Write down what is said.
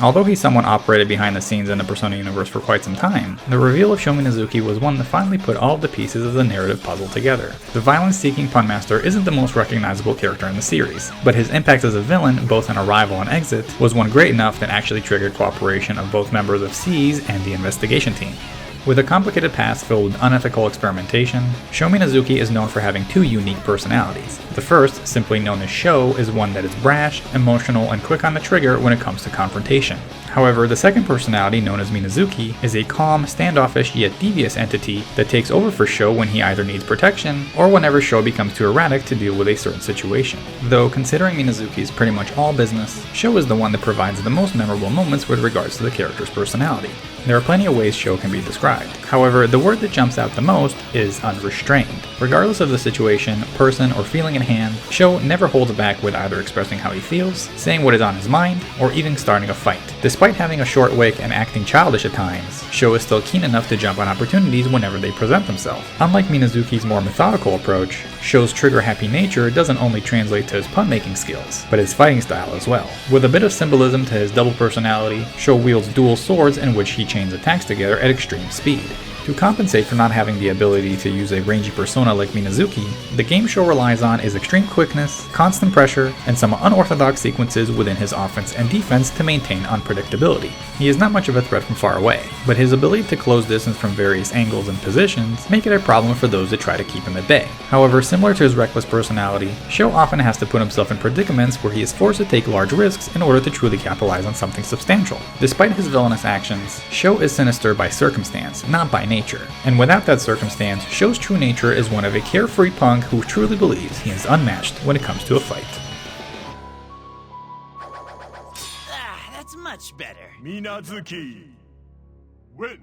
Although he somewhat operated behind the scenes in the Persona universe for quite some time, the reveal of Sho Minazuki was one that finally put all of the pieces of the narrative puzzle together. The violence-seeking pun master isn't the most recognizable character in the series, but his impact as a villain, both in Arrival and Exit, was one great enough that actually triggered cooperation of both members of SEES and the investigation team. With a complicated past filled with unethical experimentation, Sho Minazuki is known for having two unique personalities. The first, simply known as Sho, is one that is brash, emotional, and quick on the trigger when it comes to confrontation. However, the second personality, known as Minazuki, is a calm, standoffish, yet devious entity that takes over for Sho when he either needs protection, or whenever Sho becomes too erratic to deal with a certain situation. Though, considering Minazuki is pretty much all business, Sho is the one that provides the most memorable moments with regards to the character's personality. There are plenty of ways Sho can be described. However, the word that jumps out the most is unrestrained. Regardless of the situation, person, or feeling in hand, Sho never holds back with either expressing how he feels, saying what is on his mind, or even starting a fight. Despite having a short wick and acting childish at times, Sho is still keen enough to jump on opportunities whenever they present themselves. Unlike Minazuki's more methodical approach, Sho's trigger-happy nature doesn't only translate to his pun-making skills, but his fighting style as well. With a bit of symbolism to his double personality, Sho wields dual swords in which he chains attacks together at extreme speed. To compensate for not having the ability to use a rangy persona like Minazuki, the game Sho relies on is extreme quickness, constant pressure, and some unorthodox sequences within his offense and defense to maintain unpredictability. He is not much of a threat from far away, but his ability to close distance from various angles and positions make it a problem for those that try to keep him at bay. However, similar to his reckless personality, Sho often has to put himself in predicaments where he is forced to take large risks in order to truly capitalize on something substantial. Despite his villainous actions, Sho is sinister by circumstance, not by nature. And without that circumstance, Sho's true nature is one of a carefree punk who truly believes he is unmatched when it comes to a fight. That's much better. Minazuki. Win.